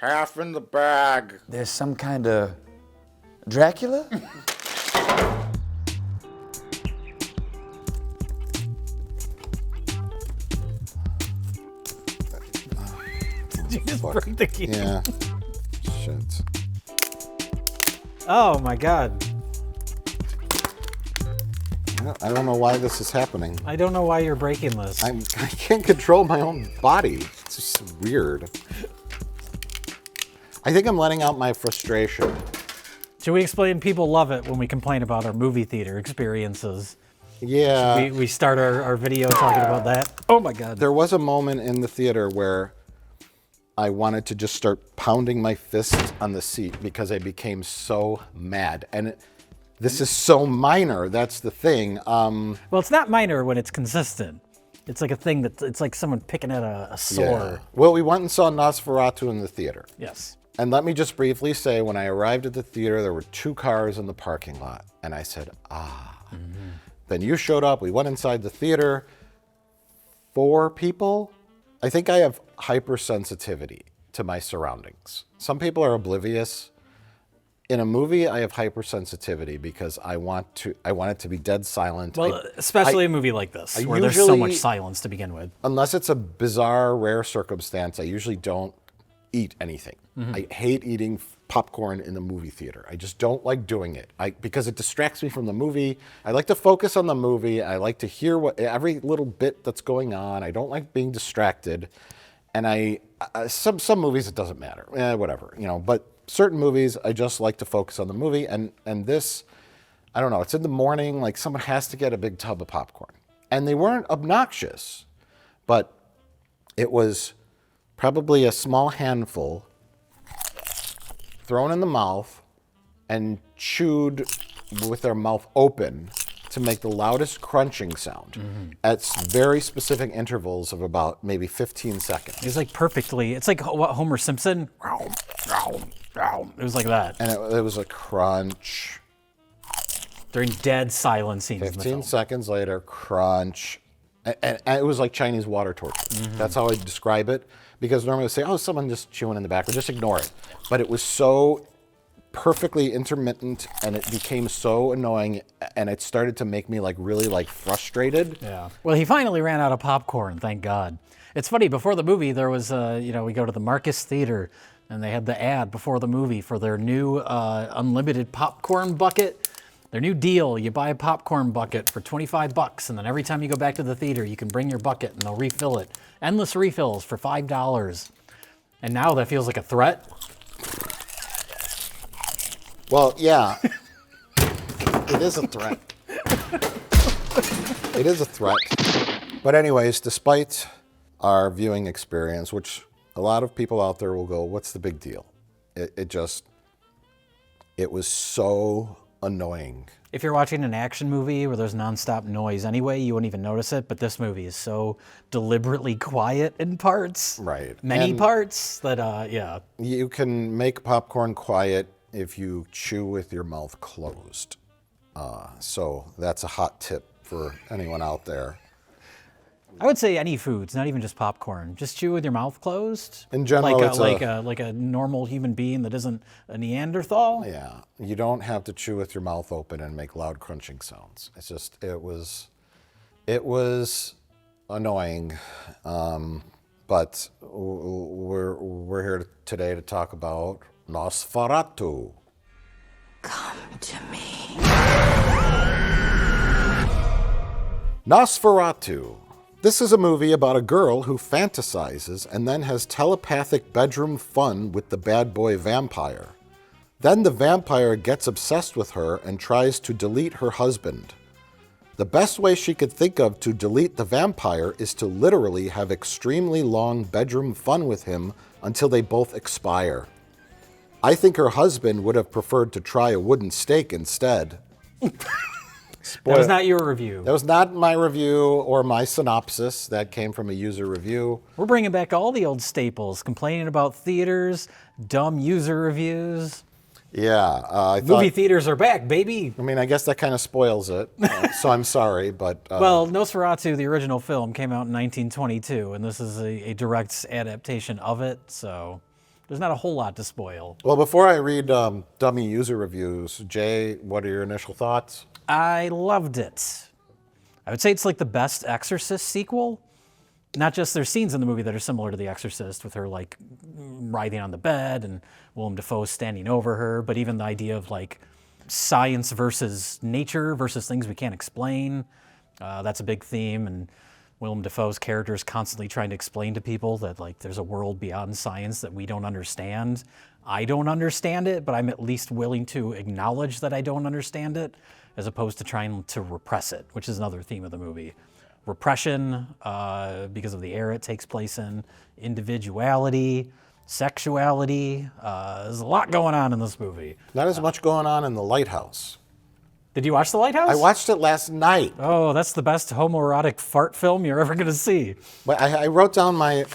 half in the bag. There's some kind of Dracula? Did you just break the key? Yeah. Shit. Oh my God. I don't know why this is happening. I don't know why you're breaking this. I can't control my own body. It's just weird. I think I'm letting out my frustration. Should we explain? People love it when we complain about our movie theater experiences. Yeah. We start our video talking about that. Oh my God. There was a moment in the theater where I wanted to just start pounding my fist on the seat because I became so mad. And this is so minor. That's the thing. Well, it's not minor when it's consistent. It's like a thing it's like someone picking at a sore. Yeah. Well, we went and saw Nosferatu in the theater. Yes. And let me just briefly say, when I arrived at the theater, there were 2 cars in the parking lot. And I said, Then you showed up. We went inside the theater. 4 people. I think I have hypersensitivity to my surroundings. Some people are oblivious. In a movie, I have hypersensitivity because I want it to be dead silent. Well, especially a movie like this, where there's so much silence to begin with. Unless it's a bizarre, rare circumstance, I usually don't eat anything. I hate eating popcorn in the movie theater. I just don't like doing it because it distracts me from the movie. I like to focus on the movie. I like to hear every little bit that's going on. I don't like being distracted. And some movies it doesn't matter. Whatever, but certain movies I just like to focus on the movie. And this, I don't know, it's in the morning, like someone has to get a big tub of popcorn. And they weren't obnoxious, but it was probably a small handful thrown in the mouth and chewed with their mouth open to make the loudest crunching sound at very specific intervals of about maybe 15 seconds. It's like it's like what, Homer Simpson? It was like that. And it was a crunch. During dead silence scenes 15 seconds later, crunch. And it was like Chinese water torture. That's how I describe it. Because normally I say, oh, someone just chewing in the back, or just ignore it. But it was so perfectly intermittent, and it became so annoying, and it started to make me really frustrated. Yeah. Well, he finally ran out of popcorn, thank God. It's funny, before the movie, there was, we go to the Marcus Theater, and they had the ad before the movie for their new unlimited popcorn bucket. Their new deal, you buy a popcorn bucket for $25, and then every time you go back to the theater, you can bring your bucket and they'll refill it. Endless refills for $5. And now that feels like a threat. Well, yeah. It is a threat. It is a threat. But anyways, despite our viewing experience, which a lot of people out there will go, what's the big deal? It was so annoying. If you're watching an action movie where there's nonstop noise anyway, you wouldn't even notice it, but this movie is so deliberately quiet in parts. Right. Many parts that, yeah. You can make popcorn quiet if you chew with your mouth closed. So that's a hot tip for anyone out there. I would say any foods, not even just popcorn. Just chew with your mouth closed. In general, like a normal human being that isn't a Neanderthal. Yeah, you don't have to chew with your mouth open and make loud crunching sounds. It's just it was annoying, but we're here today to talk about Nosferatu. Come to me. Nosferatu. This is a movie about a girl who fantasizes and then has telepathic bedroom fun with the bad boy vampire. Then the vampire gets obsessed with her and tries to delete her husband. The best way she could think of to delete the vampire is to literally have extremely long bedroom fun with him until they both expire. I think her husband would have preferred to try a wooden stake instead. That was not your review. That was not my review or my synopsis. That came from a user review. We're bringing back all the old staples, complaining about theaters, dumb user reviews. Yeah. I thought, Movie theaters are back, baby. I mean, I guess that kind of spoils it, so I'm sorry, but... Well, Nosferatu, the original film, came out in 1922, and this is a direct adaptation of it, so there's not a whole lot to spoil. Well, before I read dummy user reviews, Jay, what are your initial thoughts? I loved it. I would say it's like the best Exorcist sequel. Not just there's scenes in the movie that are similar to The Exorcist with her like writhing on the bed and Willem Dafoe standing over her, but even the idea of like science versus nature versus things we can't explain, that's a big theme. And Willem Dafoe's character is constantly trying to explain to people that like there's a world beyond science that we don't understand. I don't understand it, but I'm at least willing to acknowledge that I don't understand it, as opposed to trying to repress it, which is another theme of the movie. Repression, because of the era it takes place in, individuality, sexuality. There's a lot going on in this movie. Not as much going on in The Lighthouse. Did you watch The Lighthouse? I watched it last night. Oh, that's the best homoerotic fart film you're ever going to see. But I wrote down my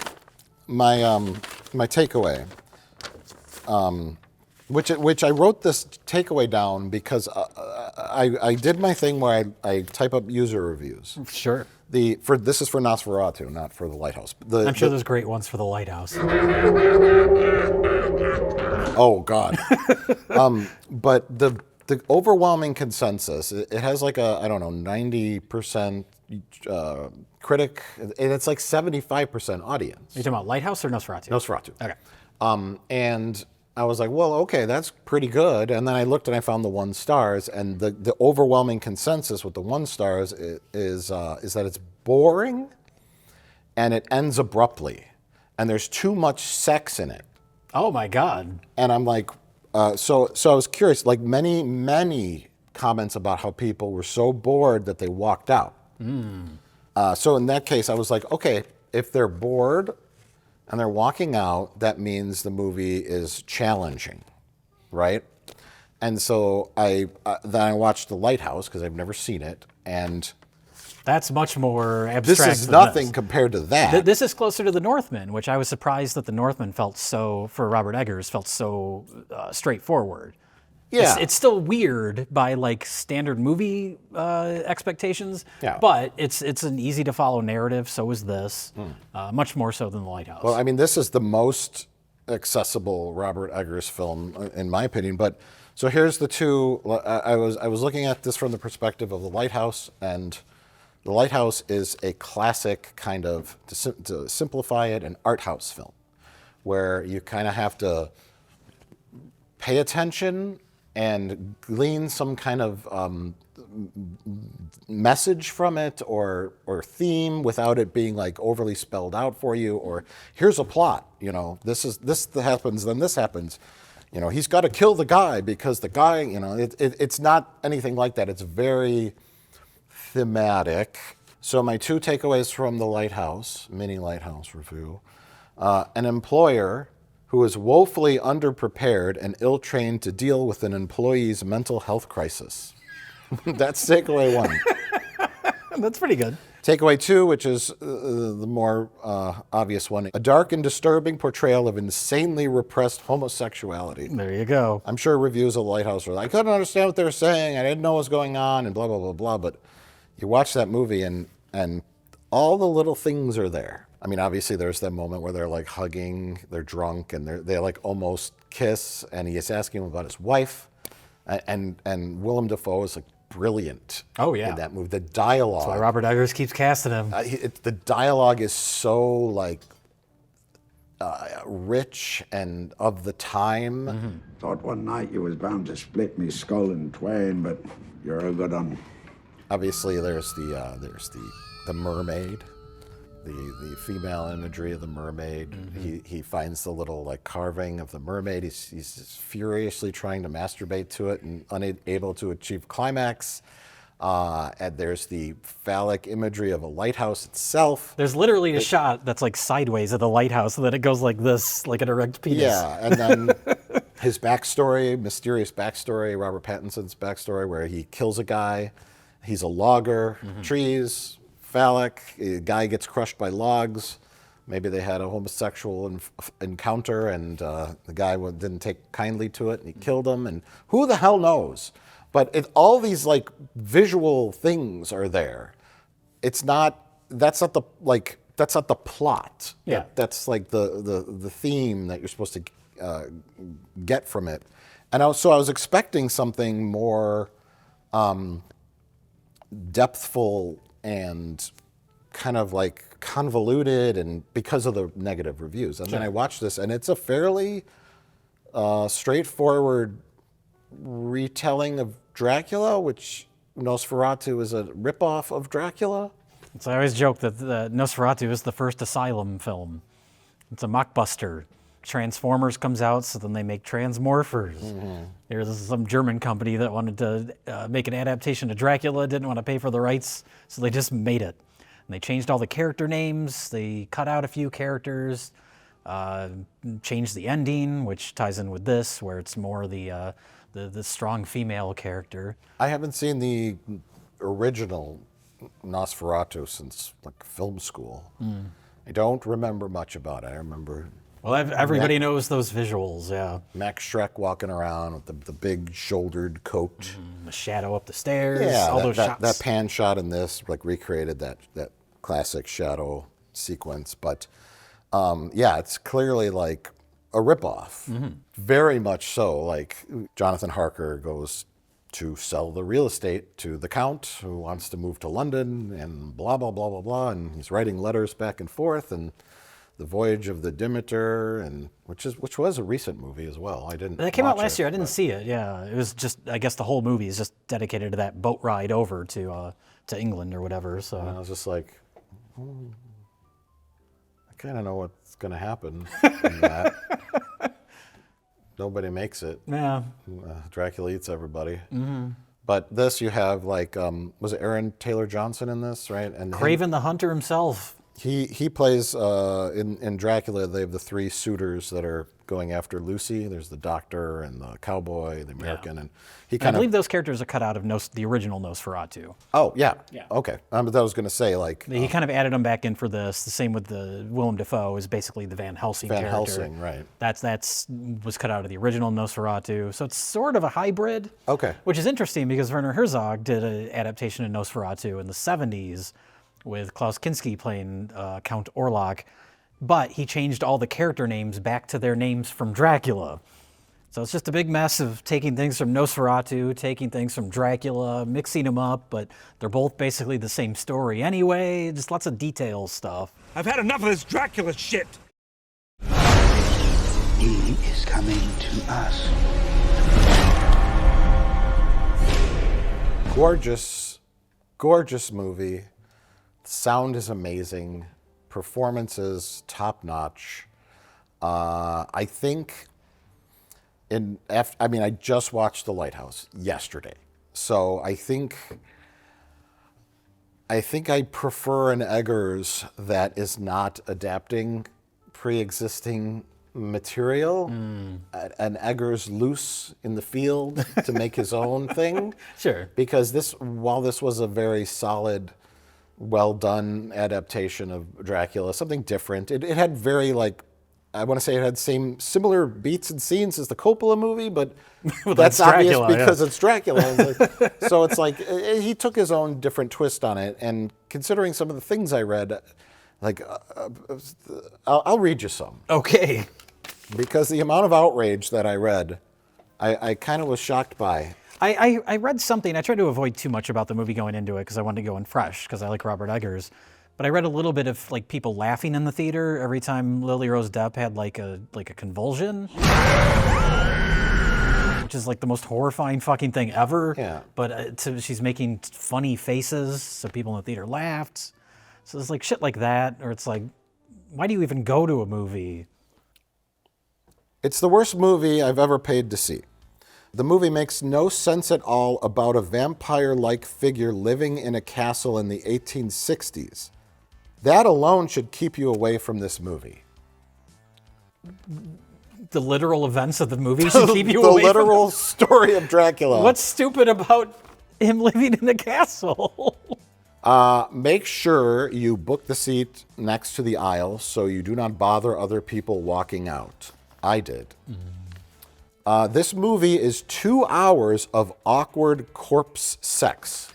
takeaway, which I wrote this takeaway down because I did my thing where I type up user reviews. Sure. This is for Nosferatu, not for The Lighthouse. I'm sure there's great ones for The Lighthouse. Oh God. But the overwhelming consensus, it has like a, I don't know, 90% critic, and it's like 75% audience. Are you talking about Lighthouse or Nosferatu? Nosferatu. Okay. And I was like, well, okay, that's pretty good. And then I looked and I found the 1 stars, and the overwhelming consensus with the 1 stars is that it's boring and it ends abruptly, and there's too much sex in it. Oh my God. And I'm like, so I was curious, like many comments about how people were so bored that they walked out. So in that case, I was like, okay, if they're bored and they're walking out, that means the movie is challenging, right? And so then I watched The Lighthouse because I've never seen it, and That's much more abstract. this is than nothing this. compared to that. This is closer to The Northman, which I was surprised that The Northman felt so, for Robert Eggers, felt so straightforward. Yeah. It's still weird by like standard movie expectations, Yeah. but it's an easy to follow narrative. So is this, much more so than The Lighthouse. Well, I mean, this is the most accessible Robert Eggers film, in my opinion. But so here's the two. I was looking at this from the perspective of The Lighthouse, and The Lighthouse is a classic kind of, to simplify it, an art house film, where you kind of have to pay attention and glean some kind of message from it or theme without it being like overly spelled out for you, or here's a plot, this happens, then this happens, he's got to kill the guy because the guy, it's not anything like that. It's very thematic. So my 2 takeaways from the Lighthouse, mini Lighthouse review: an employer who is woefully underprepared and ill-trained to deal with an employee's mental health crisis. That's takeaway 1. That's pretty good. Takeaway 2, which is the more obvious one: a dark and disturbing portrayal of insanely repressed homosexuality. There you go. I'm sure reviews of Lighthouse were like, I couldn't understand what they were saying, I didn't know what was going on, and blah, blah, blah, blah. But you watch that movie and all the little things are there. I mean, obviously there's that moment where they're like hugging, they're drunk, and they like almost kiss, and he is asking him about his wife, and Willem Dafoe is like brilliant. Oh, yeah. In that movie. The dialogue. That's why Robert Eggers keeps casting him. The dialogue is so like rich and of the time. Mm-hmm. Thought one night you was bound to split me skull in twain, but you're a good un. Obviously, there's the mermaid, the female imagery of the mermaid. Mm-hmm. He finds the little like carving of the mermaid. He's furiously trying to masturbate to it and unable to achieve climax. And there's the phallic imagery of a lighthouse itself. There's literally a shot that's like sideways of the lighthouse, and then it goes like this, like an erect penis. Yeah, and then his backstory, mysterious backstory, Robert Pattinson's backstory, where he kills a guy. He's a logger, trees, phallic. A guy gets crushed by logs. Maybe they had a homosexual encounter, and the guy didn't take kindly to it, and he killed him. And who the hell knows? But all these like visual things are there. That's not that's not the plot. Yeah. That's like the theme that you're supposed to get from it. And I was expecting something more depthful and kind of like convoluted, and because of the negative reviews. And then I watched this, and it's a fairly straightforward retelling of Dracula, which Nosferatu is a ripoff of Dracula. So I always joke that Nosferatu is the first Asylum film. It's a mockbuster. Transformers comes out, so then they make Transmorphers. There's some German company that wanted to make an adaptation of Dracula, didn't want to pay for the rights, so they just made it. And they changed all the character names, they cut out a few characters, changed the ending, which ties in with this, where it's more the strong female character. I haven't seen the original Nosferatu since like film school. I don't remember much about it. I remember Well, everybody knows those visuals, yeah. Max Schreck walking around with the big shouldered coat. The shadow up the stairs, Yeah, all those shots. that pan shot in this like recreated that classic shadow sequence. But yeah, it's clearly like a ripoff. Very much so. Like Jonathan Harker goes to sell the real estate to the Count, who wants to move to London, and blah, blah, blah, blah, blah. And he's writing letters back and forth, and The Voyage of the Demeter, and which was a recent movie as well. I didn't. That came out watch last it, year. I didn't but- see it. Yeah, it was just. I guess the whole movie is just dedicated to that boat ride over to England or whatever. So And I was just like, I kind of know what's going to happen in that. Nobody makes it. yeah, Dracula eats everybody. But this, you have like, was it Aaron Taylor Johnson in this, right? And Craven the Hunter himself. he plays in Dracula. They have the three suitors that are going after Lucy. There's the doctor and the cowboy, the American, and he I kind of. believe those characters are cut out of the original Nosferatu. Oh yeah. Yeah. Okay. But I was going to say like He kind of added them back in for this. The same with the Willem Dafoe is basically the Van Helsing Van character. Helsing, right? That's was cut out of the original Nosferatu. So it's sort of a hybrid. Okay. Which is interesting because Werner Herzog did an adaptation of Nosferatu in the 70s with Klaus Kinski playing Count Orlok, but he changed all the character names back to their names from Dracula. So it's just a big mess of taking things from Nosferatu, taking things from Dracula, mixing them up, but they're both basically the same story anyway, just lots of detail stuff. I've had enough of this Dracula shit. He is coming to us. Gorgeous movie. Sound is amazing. Performances top notch. I think I just watched The Lighthouse yesterday, so I think I prefer an Eggers that is not adapting pre-existing material. An Eggers loose in the field to make his own thing. Sure. Because while this was a very solid, well done adaptation of Dracula, something different. It had very I want to say it had similar beats and scenes as the Coppola movie, but that's obvious Dracula, because it's Dracula. So it's like he took his own different twist on it. And considering some of the things I read, I'll read you some. Okay. Because the amount of outrage that I read, I kind of was shocked by. I read something, I tried to avoid too much about the movie going into it because I wanted to go in fresh because I like Robert Eggers. But I read a little bit of people laughing in the theater every time Lily Rose Depp had like a convulsion, which is like the most horrifying fucking thing ever. Yeah. But she's making funny faces, so people in the theater laughed. So it's like shit like that, or it's like, why do you even go to a movie? It's the worst movie I've ever paid to see. The movie makes no sense at all about a vampire-like figure living in a castle in the 1860s. That alone should keep you away from this movie. The literal events of the movie should keep you The away literal story of Dracula. from What's stupid about him living in a castle? Make sure you book the seat next to the aisle so you do not bother other people walking out. I did. This movie is 2 hours of awkward corpse sex.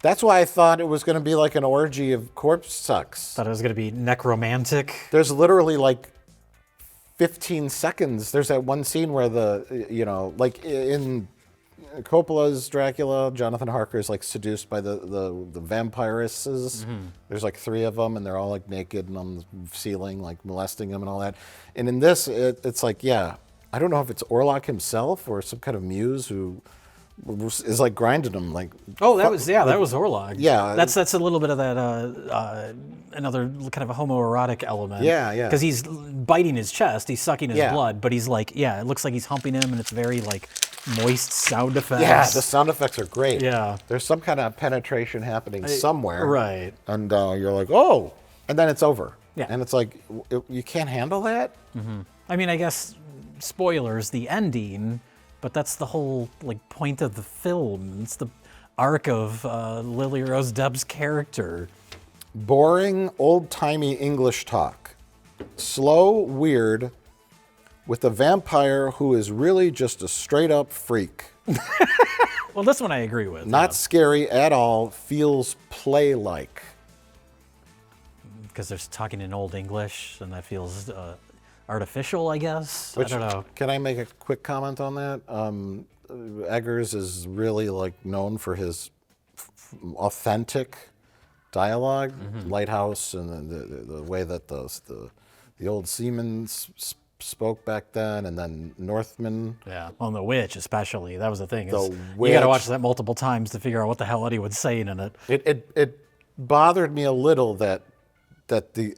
That's why I thought it was going to be like an orgy of corpse sex. Thought it was going to be necromantic. There's literally like 15 seconds. There's that one scene where like in Coppola's Dracula, Jonathan Harker is like seduced by the vampiresses. There's like 3 of them, and they're all like naked and on the ceiling, like molesting him and all that. And in this, it's like, yeah, I don't know if it's Orlok himself or some kind of muse who is like grinding him. Like, Oh, that was Orlog. Yeah. that's a little bit of that another kind of a homoerotic element. Yeah. Because he's biting his chest, he's sucking his Yeah. blood, but he's like, it looks like he's humping him, and it's very like moist sound effects. Yeah, the sound effects are great. Yeah. There's some kind of penetration happening somewhere. right. And you're like, oh, and then it's over. Yeah. And it's like, you can't handle that? I mean, I guess spoilers, the ending, but that's the whole like point of the film. It's the arc of Lily Rose Depp's character. Boring, old-timey English talk. Slow, weird, with a vampire who is really just a straight-up freak. Well, this one I agree with. Not scary at all, feels play-like. because they're talking in Old English, and that feels artificial, I guess. I don't know. Can I make a quick comment on that? Eggers is really like known for his authentic dialogue, Lighthouse, and the way that the old seamen spoke back then, and then Northmen. Yeah, on The Witch especially. That was the thing. The You got to Witch. watch that multiple times to figure out what the hell anyone's saying in it. It bothered me a little that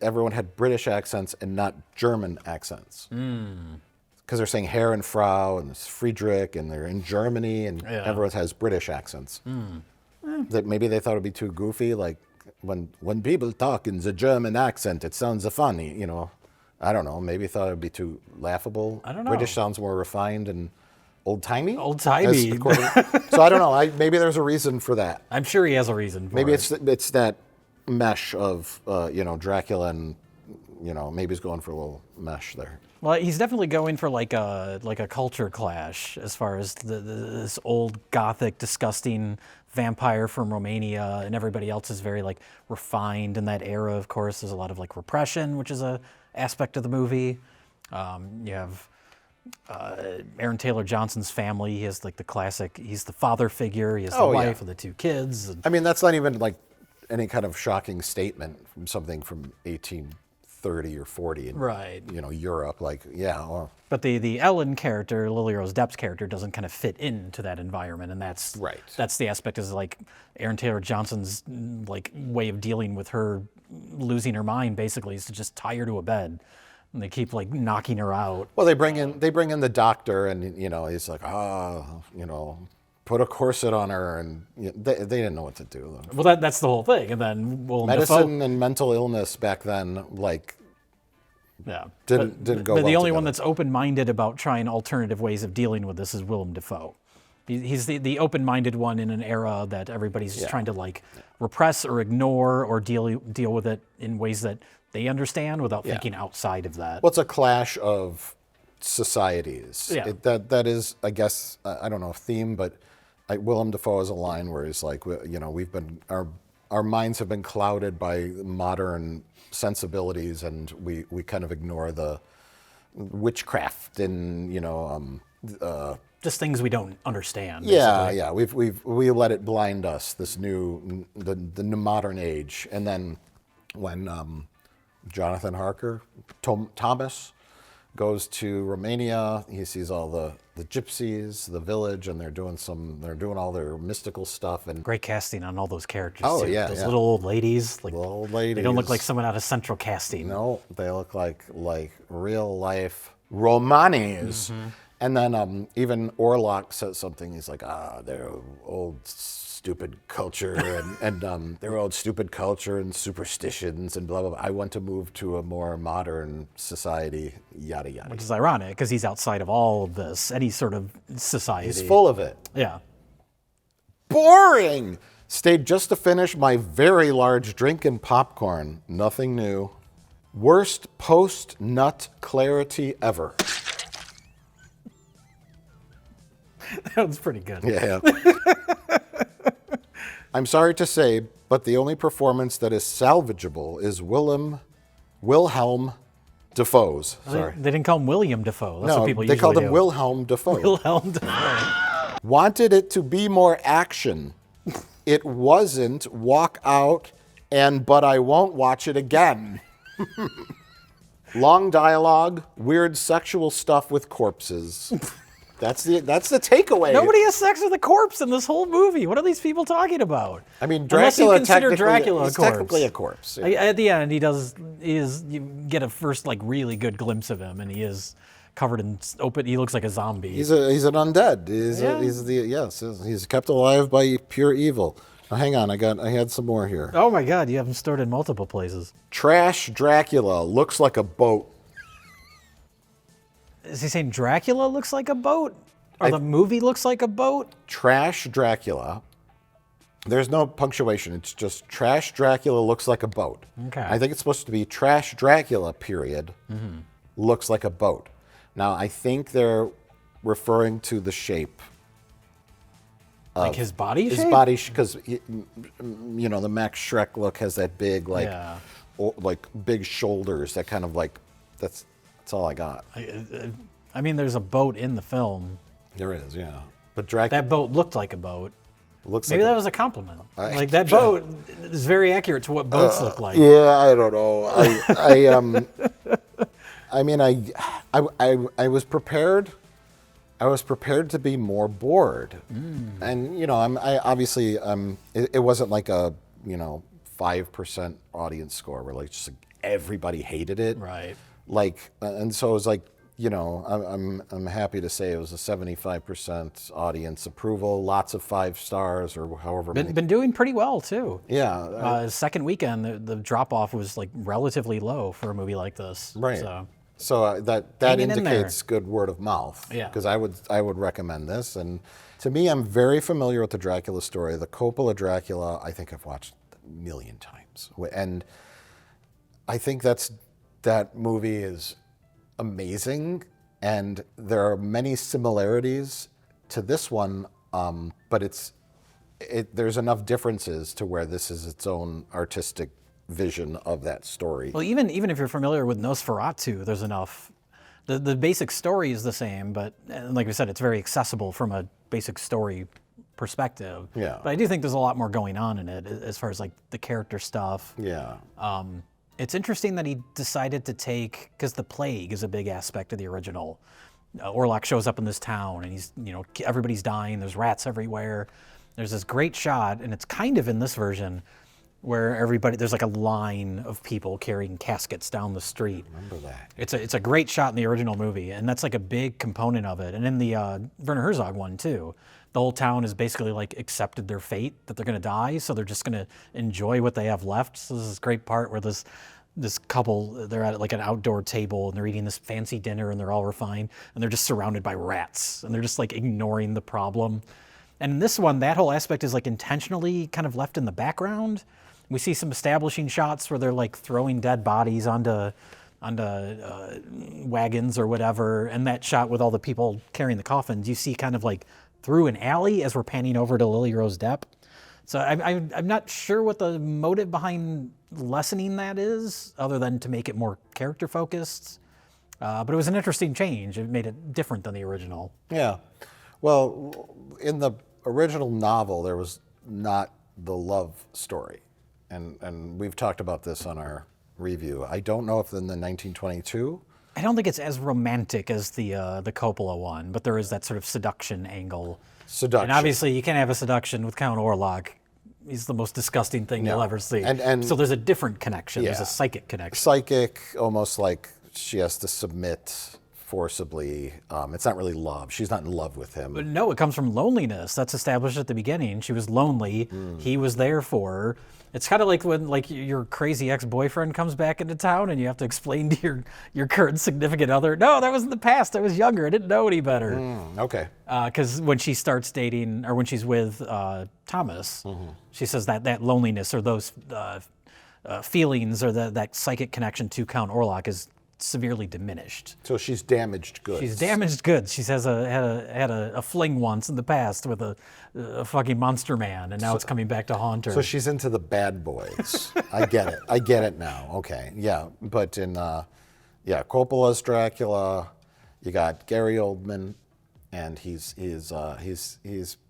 everyone had British accents and not German accents. Because they're saying Herr and Frau and it's Friedrich, and they're in Germany, and everyone has British accents. That maybe they thought it'd be too goofy. Like when people talk in the German accent, it sounds funny. You know, I don't know. Maybe thought it'd be too laughable. I don't know. British sounds more refined and old-timey. Old-timey. So I don't know. Maybe there's a reason for that. I'm sure he has a reason for Maybe it. it's that mesh of Dracula, and maybe he's going for a little mesh there. Well, he's definitely going for like a culture clash as far as this old gothic, disgusting vampire from Romania, and everybody else is very like refined in that era. Of course, there's a lot of like repression, which is a aspect of the movie. You have Aaron Taylor Johnson's family. He has like the classic. He's the father figure. He has the wife and the 2 kids. And, I mean, that's not even like any kind of shocking statement from something from 1830 or 40 in right. Europe. Like, yeah. Well, But the Ellen character, Lily Rose Depp's character, doesn't kind of fit into that environment, and that's Right. That's the aspect is like Aaron Taylor Johnson's like way of dealing with her losing her mind. Basically, is to just tie her to a bed, and they keep like knocking her out. well, they bring in the doctor, and he's like, put a corset on her, and they didn't know what to do. Well, that's the whole thing, and then Willem Medicine Dafoe, and mental illness back then, like, yeah, didn't go But well the only one together. that's open-minded about trying alternative ways of dealing with this is Willem Dafoe. He's the open-minded one in an era that everybody's just trying to like repress or ignore or deal with it in ways that they understand without thinking outside of that. Well, it's a clash of societies. Yeah. That is, I guess, I don't know if theme, but Willem Dafoe has a line where he's like, we've been our minds have been clouded by modern sensibilities, and we kind of ignore the witchcraft and Just things we don't understand. yeah. We let it blind us. This new the modern age, and then when Jonathan Harker, Thomas, goes to Romania, he sees all the gypsies, the village, and they're doing all their mystical stuff. And Great casting on all those characters. Oh, too. yeah, Those yeah. little old ladies. Like, Little old They don't look ladies. like someone out of Central Casting. no, they look like real life Romanis. And then even Orlok says something. He's like, they're old stupid culture, and their old stupid culture and superstitions and blah blah blah. I want to move to a more modern society. Yada yada. Which is ironic because he's outside of all of this, any sort of society. He's full of it. Yeah. Boring. Stayed just to finish my very large drink and popcorn. Nothing new. Worst post-nut clarity ever. That was pretty good. Yeah. I'm sorry to say, but the only performance that is salvageable is Wilhelm Dafoe's. Sorry. They didn't call him William Dafoe. That's what people they usually called him do. Wilhelm Dafoe. Wilhelm Dafoe. Wanted it to be more action. It wasn't. Walk out but I won't watch it again. Long dialogue, weird sexual stuff with corpses. That's the takeaway. Nobody has sex with a corpse in this whole movie. What are these people talking about? I mean, Unless you Dracula consider Dracula a he's corpse. technically a corpse. Yeah. At the end, you get a first like really good glimpse of him, and he is covered in open. He looks like a zombie. He's an undead. He's kept alive by pure evil. Now, hang on, I had some more here. Oh my God, you have him stored in multiple places. Trash Dracula looks like a boat. Is he saying Dracula looks like a boat? Or the movie looks like a boat? Trash Dracula. There's no punctuation. It's just Trash Dracula looks like a boat. Okay. I think it's supposed to be Trash Dracula, period, looks like a boat. Now, I think they're referring to the shape. Like his body shape? His body, because, you know, the Max Schreck look has that big, like, big shoulders. That kind of like, that's all I got. I mean, there's a boat in the film. There is, yeah. But Dracula. That boat looked like a boat. Looks Maybe like that was a compliment. Like that boat is very accurate to what boats look like. Yeah, I don't know. I mean, I was prepared. I was prepared to be more bored, and you know, it wasn't like a 5% audience score where like just like everybody hated it, Right? Like, and so it was like, you know, I'm happy to say it was a 75% audience approval, lots of 5 stars or however many. Been doing pretty well too. Yeah. Second weekend, the drop off was like relatively low for a movie like this. Right. So that hanging in indicates good word of mouth. Yeah. Because I would recommend this. And to me, I'm very familiar with the Dracula story. The Coppola Dracula, I think I've watched a million times. And I think that movie is amazing. And there are many similarities to this one, but there's enough differences to where this is its own artistic vision of that story. Well, even if you're familiar with Nosferatu, there's enough. The basic story is the same, but like I said, it's very accessible from a basic story perspective. Yeah. But I do think there's a lot more going on in it as far as like the character stuff. Yeah. It's interesting that he decided to take, because the plague is a big aspect of the original. Orlok shows up in this town and everybody's dying. There's rats everywhere. There's this great shot, and it's kind of in this version, where there's like a line of people carrying caskets down the street. Remember that. It's a great shot in the original movie, and that's like a big component of it. And in the Werner Herzog one too, the whole town has basically like accepted their fate, that they're gonna die, so they're just gonna enjoy what they have left. So there's this great part where this couple, they're at like an outdoor table and they're eating this fancy dinner and they're all refined and they're just surrounded by rats and they're just like ignoring the problem. And in this one, that whole aspect is like intentionally kind of left in the background. We see some establishing shots where they're like throwing dead bodies onto wagons or whatever, and that shot with all the people carrying the coffins, you see kind of like through an alley as we're panning over to Lily Rose Depp. So I'm not sure what the motive behind lessening that is, other than to make it more character focused. But it was an interesting change. It made it different than the original. Yeah. Well, in the original novel, there was not the love story. And we've talked about this on our review. I don't know if in the 1922. I don't think it's as romantic as the Coppola one, but there is that sort of seduction angle. Seduction. And obviously, you can't have a seduction with Count Orlok. He's the most disgusting thing you'll ever see. And so there's a different connection. Yeah. There's a psychic connection. Psychic, almost like she has to submit forcibly. It's not really love. She's not in love with him. But no, it comes from loneliness. That's established at the beginning. She was lonely. He was there for her. It's kind of like when your crazy ex-boyfriend comes back into town and you have to explain to your current significant other, no, that was in the past. I was younger. I didn't know any better. Okay. Because when she starts dating, or when she's with Thomas, she says that loneliness or those feelings or that psychic connection to Count Orlok is severely diminished. So she's damaged goods. She's damaged goods. She had a fling once in the past with a fucking monster man, and now it's coming back to haunt her. So she's into the bad boys. I get it. I get it now. Okay, yeah. But in Coppola's Dracula, you got Gary Oldman, and he's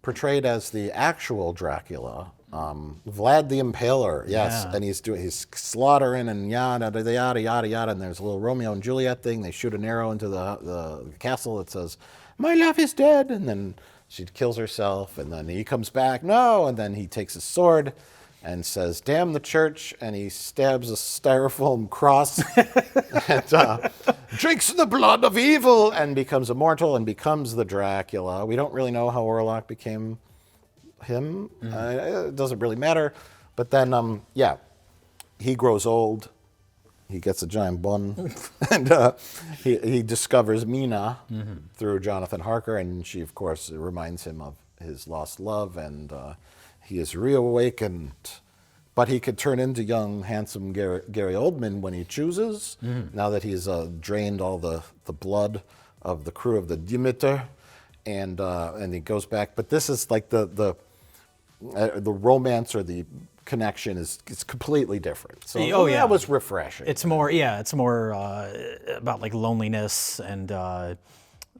portrayed as the actual Dracula. Vlad the Impaler, yes, and he's slaughtering and yada yada yada yada. And there's a little Romeo and Juliet thing. They shoot an arrow into the castle that says, "My love is dead," and then she kills herself. And then he comes back, no, and then he takes his sword and says, "Damn the church," and he stabs a styrofoam cross and drinks the blood of evil and becomes immortal and becomes the Dracula. We don't really know how Orlok became him. It doesn't really matter. But then, he grows old. He gets a giant bun. And he discovers Mina through Jonathan Harker. And she, of course, reminds him of his lost love. And he is reawakened. But he could turn into young, handsome Gary Oldman when he chooses. Now that he's drained all the blood of the crew of the Demeter. And he goes back. But this is like the romance or the connection is completely different. So that was refreshing. It's more about like loneliness and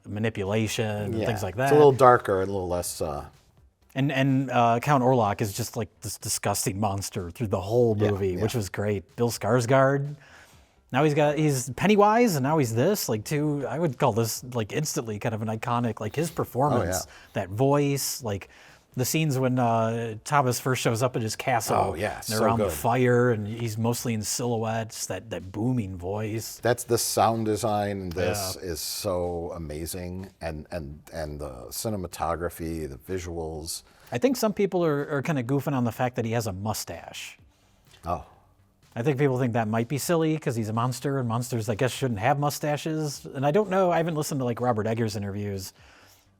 manipulation and things like that. It's a little darker, a little less. And Count Orlok is just like this disgusting monster through the whole movie, which was great. Bill Skarsgård. Now he's Pennywise, and now he's this. I would call this like instantly kind of an iconic, like his performance, that voice, like the scenes when Thomas first shows up at his castle. Oh yeah, they're around the fire, and he's mostly in silhouettes. That booming voice. That's the sound design. In this is so amazing, and the cinematography, the visuals. I think some people are kind of goofing on the fact that he has a mustache. Oh. I think people think that might be silly because he's a monster, and monsters, I guess, shouldn't have mustaches. And I don't know. I haven't listened to like Robert Eggers interviews.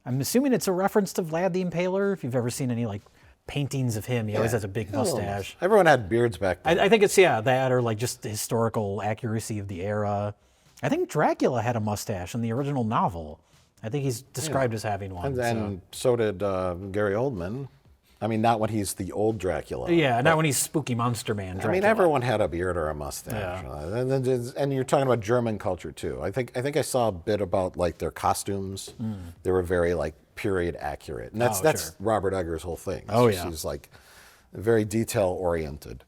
I'm assuming it's a reference to Vlad the Impaler. If you've ever seen any like paintings of him, he always has a big mustache. Everyone had beards back then. I think it's that or like just the historical accuracy of the era. I think Dracula had a mustache in the original novel. I think he's described as having one. And so did Gary Oldman. I mean, not when he's the old Dracula. Yeah, not when he's spooky monster man Dracula. I mean, everyone had a beard or a mustache. Yeah. And you're talking about German culture too. I think I saw a bit about like their costumes. They were very like period accurate, and that's Robert Eggers' whole thing. He's like very detail oriented,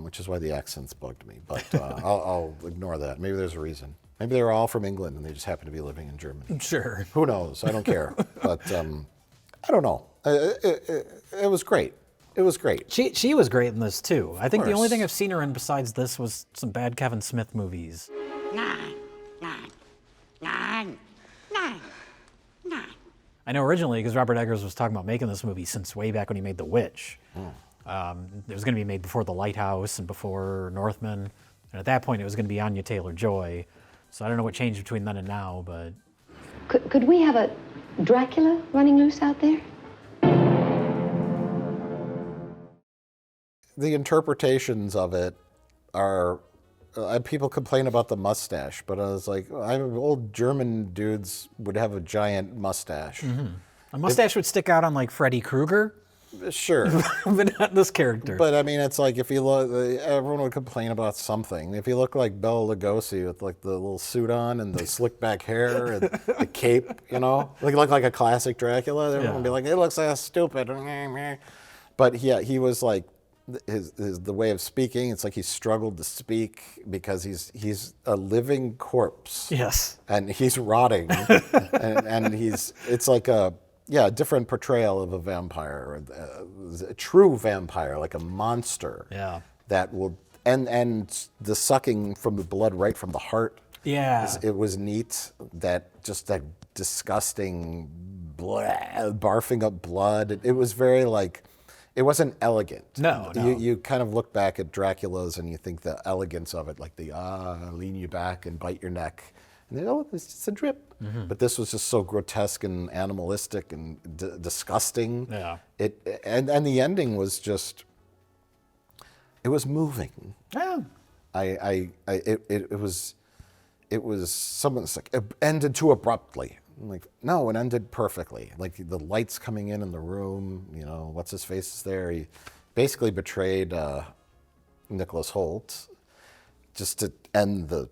which is why the accents bugged me. But I'll ignore that. Maybe there's a reason. Maybe they were all from England and they just happen to be living in Germany. Sure. Who knows? I don't care. But I don't know. It was great. It was great. She was great in this too. I think the only thing I've seen her in besides this was some bad Kevin Smith movies. I know originally because Robert Eggers was talking about making this movie since way back when he made The Witch. It was going to be made before The Lighthouse and before Northman. And at that point, it was going to be Anya Taylor-Joy. So I don't know what changed between then and now, but... Could we have a Dracula running loose out there? The interpretations of it are... people complain about the mustache, but I was like, old German dudes would have a giant mustache. A mustache would stick out on like Freddy Krueger. Sure. But not this character. But I mean, it's like if you look, everyone would complain about something. If you look like Bela Lugosi with like the little suit on and the slick back hair and the cape, you look like a classic Dracula, everyone would be like, it looks like stupid. But yeah, he was like, the way of speaking, it's like he struggled to speak because he's a living corpse. Yes. And he's rotting. and it's like a different portrayal of a vampire, a true vampire, like a monster. Yeah. That will, and the sucking from the blood right from the heart. Yeah. It was neat. That disgusting barfing up blood. It was very like, it wasn't elegant. No. You kind of look back at Dracula's and you think the elegance of it, like the lean you back and bite your neck. And then, it's just a drip. But this was just so grotesque and animalistic and disgusting. Yeah. And the ending was just, it was moving. Yeah. It was, it was someone's like it ended too abruptly. I'm like, no, it ended perfectly. Like the lights coming in the room, you know, what's his face is there. He basically betrayed Nicholas Hoult just to end the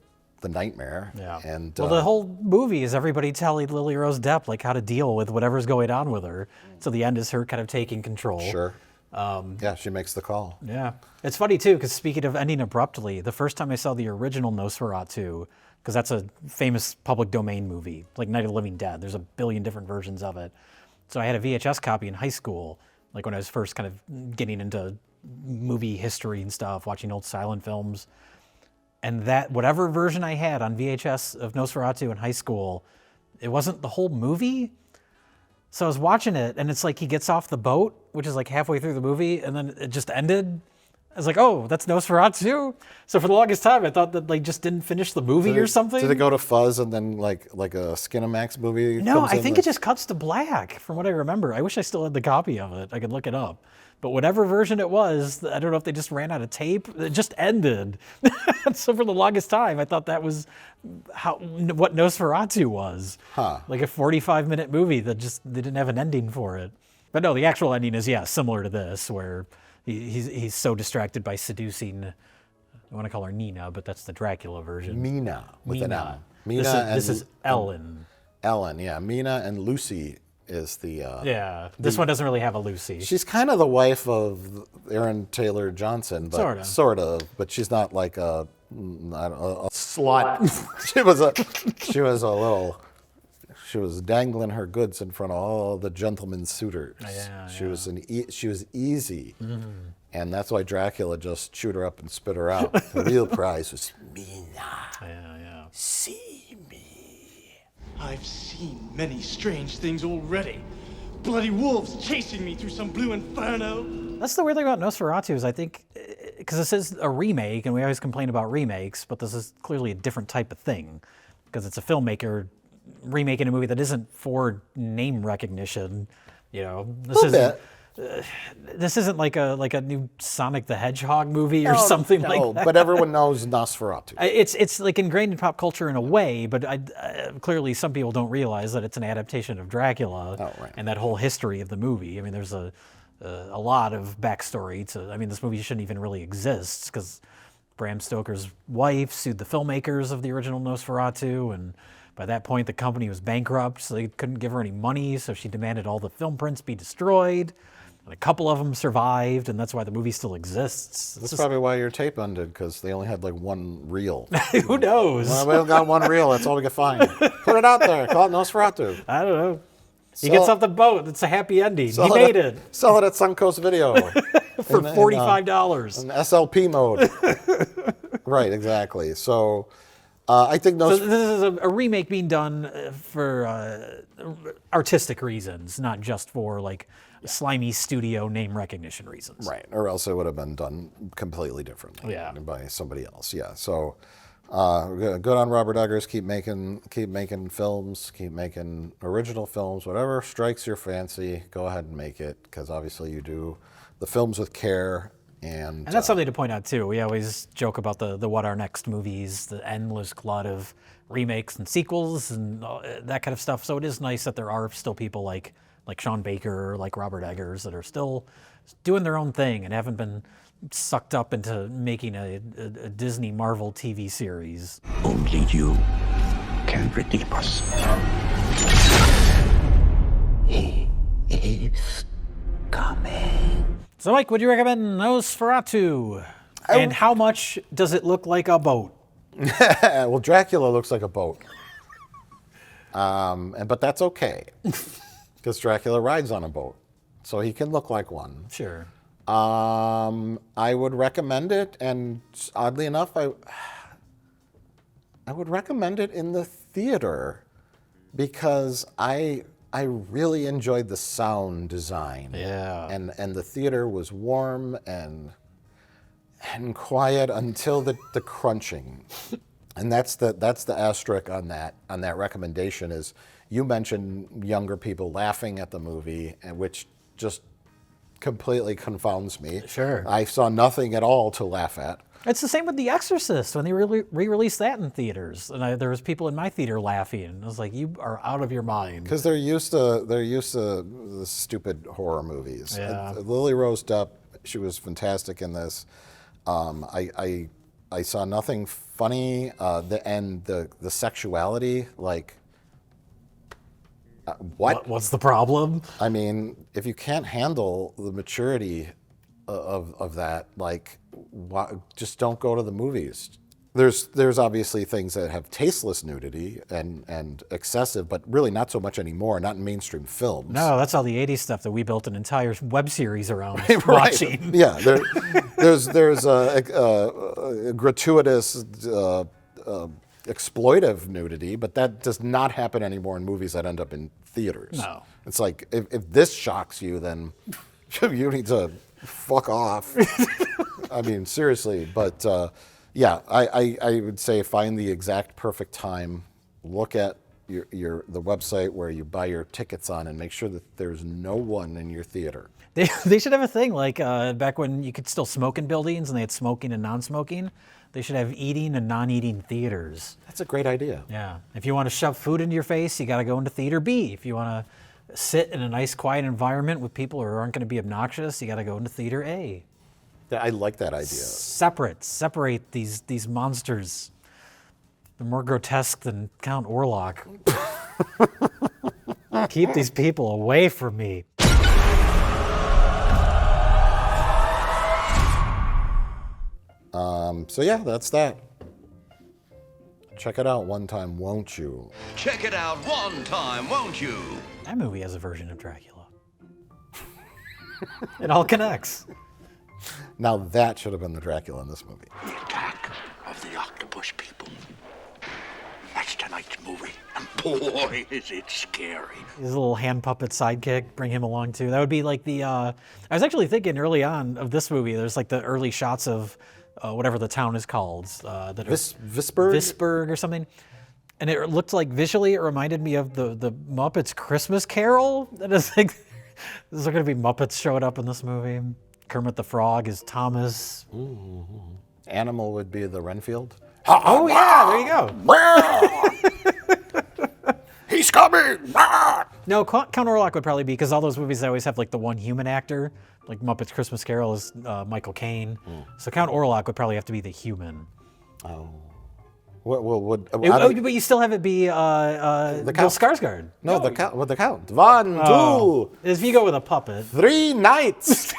nightmare. Yeah. And well, the whole movie is everybody telling Lily Rose Depp like how to deal with whatever's going on with her. So the end is her kind of taking control. sure. Yeah, she makes the call. Yeah. It's funny too, because speaking of ending abruptly, the first time I saw the original Nosferatu, because that's a famous public domain movie, like Night of the Living Dead. There's a billion different versions of it. So I had a VHS copy in high school, like when I was first kind of getting into movie history and stuff, watching old silent films. And that, whatever version I had on VHS of Nosferatu in high school, it wasn't the whole movie. So I was watching it, and it's like he gets off the boat, which is like halfway through the movie, and then it just ended. I was like, oh, that's Nosferatu? So for the longest time, I thought that they just didn't finish the movie or something. Did it go to fuzz and then like a Skinamax movie? No, comes I in think it just cuts to black, from what I remember. I wish I still had the copy of it. I could look it up. But whatever version it was, I don't know if they just ran out of tape. It just ended. So for the longest time, I thought that was what Nosferatu was. Huh. Like a 45-minute movie that just they didn't have an ending for it. But no, the actual ending is, yeah, similar to this, where he's so distracted by seducing, I want to call her Nina, but that's the Dracula version. Mina with an Mina. M. Mina This is Ellen. Ellen, yeah. Mina and Lucy is the Yeah, this one doesn't really have a Lucy. she's kind of the wife of Aaron Taylor Johnson, but sort of, but she's not like a slut. She was dangling her goods in front of all the gentlemen's suitors. She was easy, and that's why Dracula just chewed her up and spit her out. The real prize was Mina. See me. I've seen many strange things already. Bloody wolves chasing me through some blue inferno. That's the weird thing about Nosferatu is I think, because this is a remake, and we always complain about remakes, but this is clearly a different type of thing, because it's a filmmaker remaking a movie that isn't for name recognition. You know, this isn't like a new Sonic the Hedgehog movie or something like that. But everyone knows Nosferatu. It's like ingrained in pop culture in a way, but clearly some people don't realize that it's an adaptation of Dracula and that whole history of the movie. I mean, there's a lot of backstory to. I mean, this movie shouldn't even really exist because Bram Stoker's wife sued the filmmakers of the original Nosferatu, and by that point the company was bankrupt, so they couldn't give her any money. So she demanded all the film prints be destroyed. And a couple of them survived, and that's why the movie still exists. That's probably why your tape ended, because they only had like one reel. Who knows? Well, we only got one reel. That's all we could find. Put it out there. Call it Nosferatu. I don't know. He gets off the boat. It's a happy ending. He made it. Sell it at Suncoast Video. For $45. In SLP mode. Right, exactly. So I think So this is a remake being done for artistic reasons, not just for like slimy studio name recognition reasons. Right, or else it would have been done completely differently by somebody else. Yeah, so good on Robert Eggers. Keep making films, keep making original films. Whatever strikes your fancy, go ahead and make it, because obviously you do the films with care. And that's something to point out too. We always joke about the what are next movies, the endless glut of remakes and sequels and that kind of stuff. So it is nice that there are still people like Sean Baker, like Robert Eggers, that are still doing their own thing and haven't been sucked up into making a Disney Marvel TV series. Only you can redeem us. He is coming. So, Mike, would you recommend Nosferatu? And how much does it look like a boat? Well, Dracula looks like a boat, but that's okay, because Dracula rides on a boat, so he can look like one. Sure. I would recommend it, and oddly enough, I would recommend it in the theater, because I really enjoyed the sound design. Yeah. And the theater was warm and quiet until the crunching. And that's the asterisk on that recommendation is you mentioned younger people laughing at the movie, and which just completely confounds me. Sure. I saw nothing at all to laugh at. It's the same with The Exorcist when they re-released that in theaters, and there was people in my theater laughing. And I was like, "You are out of your mind." Because they're used to the stupid horror movies. Yeah. Lily Rose Depp, she was fantastic in this. I saw nothing funny. The sexuality, like, what? What's the problem? I mean, if you can't handle the maturity of that, like, just don't go to the movies. There's obviously things that have tasteless nudity and excessive, but really not so much anymore. Not in mainstream films. No, that's all the '80s stuff that we built an entire web series around Right. watching. Yeah, there's a gratuitous, exploitive nudity, but that does not happen anymore in movies that end up in theaters. No. It's like if this shocks you, then you need to fuck off. I mean, seriously, but. Yeah, I would say find the exact perfect time. Look at the website where you buy your tickets on, and make sure that there's no one in your theater. They should have a thing like back when you could still smoke in buildings and they had smoking and non-smoking. They should have eating and non-eating theaters. That's a great idea. Yeah. If you want to shove food into your face, you got to go into theater B. If you want to sit in a nice, quiet environment with people who aren't going to be obnoxious, you got to go into theater A. I like that idea. Separate these monsters. They're more grotesque than Count Orlok. Keep these people away from me. So yeah, that's that. Check it out one time, won't you? Check it out one time, won't you? That movie has a version of Dracula. It all connects. Now that should have been the Dracula in this movie. The attack of the octopus people. That's tonight's movie. And boy, is it scary. His little hand puppet sidekick, bring him along too. That would be like the, I was actually thinking early on of this movie, there's like the early shots of whatever the town is called. Visburg? Visburg or something. And it looked like visually it reminded me of the Muppets Christmas Carol. That is like, there's going to be Muppets showing up in this movie. Kermit the Frog is Thomas. Ooh. Animal would be the Renfield. Oh yeah, there you go. He's coming! No, Count Orlok would probably be, because all those movies, they always have like the one human actor. Like Muppets Christmas Carol is Michael Caine. So Count Orlok would probably have to be the human. Oh. But you still have it be Bill Skarsgård. No, the count. 1, 2. If you go with a puppet. 3 nights.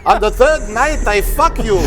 On the 3rd night, I fuck you.